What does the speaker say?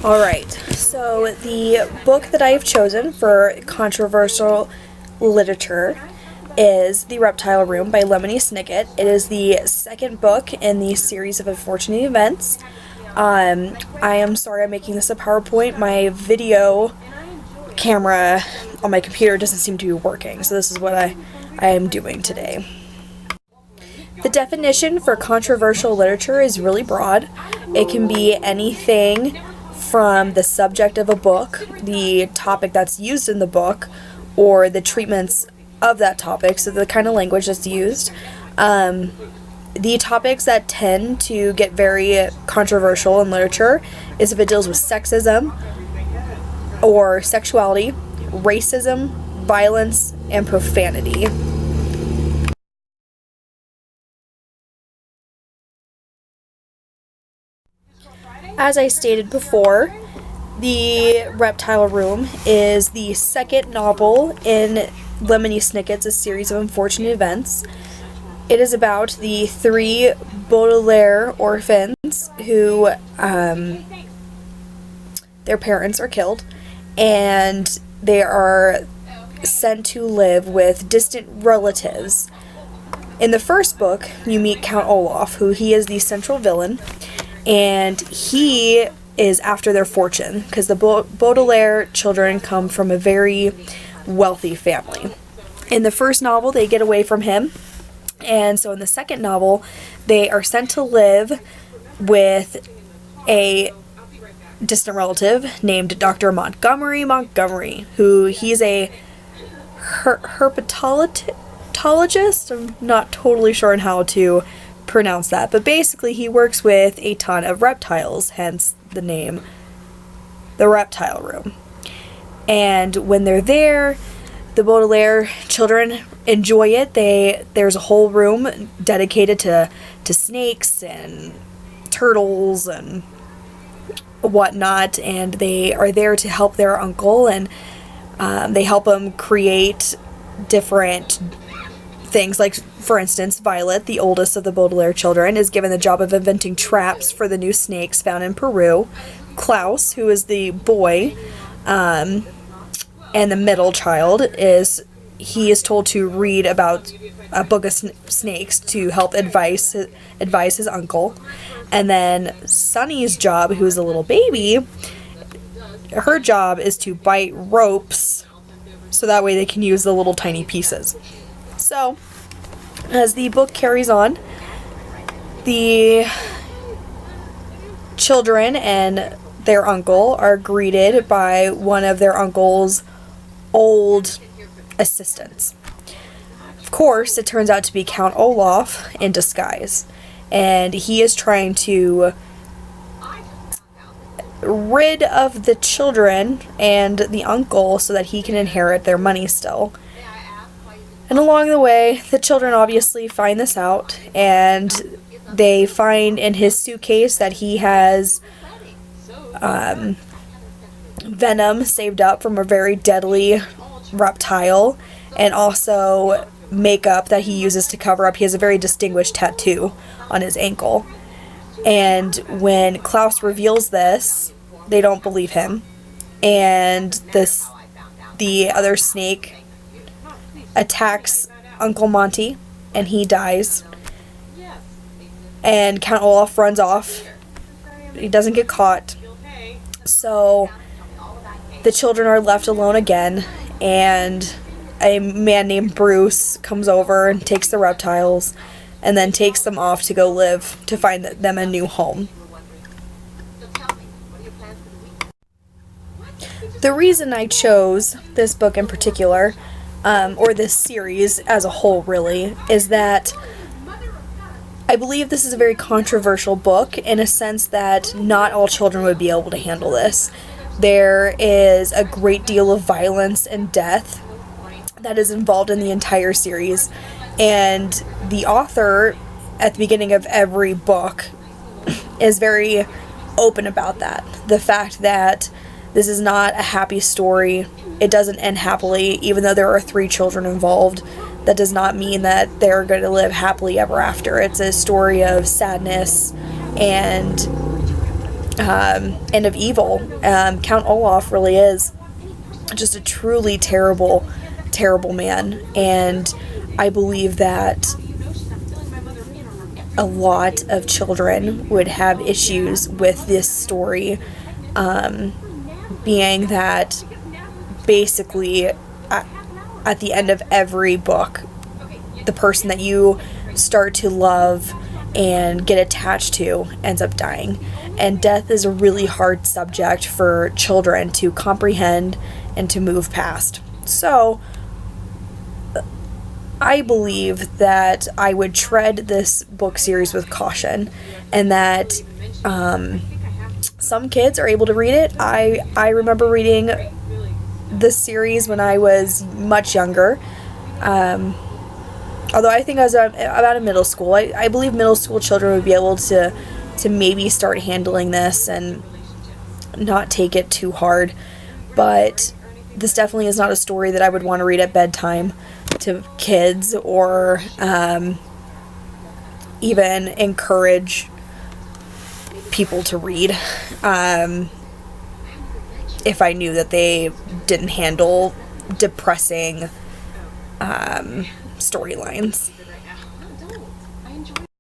Alright, so the book that I have chosen for controversial literature is The Reptile Room by Lemony Snicket. It is the second book in the series of unfortunate events. I am sorry I'm making this a PowerPoint. My video camera on my computer doesn't seem to be working, so this is what I am doing today. The definition for controversial literature is really broad. It can be anything from the subject of a book, the topic that's used in the book, or the treatments of that topic, so the kind of language that's used. The topics that tend to get very controversial in literature is if it deals with sexism or sexuality, racism, violence, and profanity. As I stated before, The Reptile Room is the second novel in Lemony Snicket's series of unfortunate events. It is about the three Baudelaire orphans who their parents are killed, and they are sent to live with distant relatives. In the first book, you meet Count Olaf, who he is the central villain, and he is after their fortune, because the Baudelaire children come from a very wealthy family. In the first novel, they get away from him, and so in the second novel, they are sent to live with a distant relative named Dr. Montgomery, who he's a herpetologist. I'm not totally sure on how to pronounce that, but basically he works with a ton of reptiles, hence the name The Reptile Room. And when they're there, the Baudelaire children enjoy it. There's a whole room dedicated to snakes and turtles and whatnot, and they are there to help their uncle, and they help him create different things. Like, for instance, Violet, the oldest of the Baudelaire children, is given the job of inventing traps for the new snakes found in Peru. Klaus, who is the boy, and the middle child, is told to read about a book of snakes to help advise his uncle. And then Sunny's job, who's a little baby, her job is to bite ropes so that way they can use the little tiny pieces. So, as the book carries on, the children and their uncle are greeted by one of their uncle's old assistants. Of course, it turns out to be Count Olaf in disguise, and he is trying to rid of the children and the uncle so that he can inherit their money still. And along the way, the children obviously find this out, and they find in his suitcase that he has venom saved up from a very deadly reptile, and also makeup that he uses to cover up. He has a very distinguished tattoo on his ankle. And when Klaus reveals this, they don't believe him, and the other snake attacks Uncle Monty, and he dies. And Count Olaf runs off. He doesn't get caught. So the children are left alone again, and a man named Bruce comes over and takes the reptiles, and then takes them off to go live, to find them a new home. The reason I chose this book in particular, or this series as a whole really, is that I believe this is a very controversial book in a sense that not all children would be able to handle this. There is a great deal of violence and death that is involved in the entire series, and the author at the beginning of every book is very open about that. The fact that this is not a happy story. It doesn't end happily, even though there are 3 children involved. That does not mean that they're going to live happily ever after. It's a story of sadness and and of evil. Count Olaf really is just a truly terrible, terrible man, and I believe that a lot of children would have issues with this story, being that basically at the end of every book, the person that you start to love and get attached to ends up dying. And death is a really hard subject for children to comprehend and to move past. So I believe that I would tread this book series with caution, and that some kids are able to read it. I remember reading this series when I was much younger. Although I think I was about in middle school. I believe middle school children would be able to maybe start handling this and not take it too hard. But this definitely is not a story that I would want to read at bedtime to kids, or even encourage people to read if I knew that they didn't handle depressing storylines.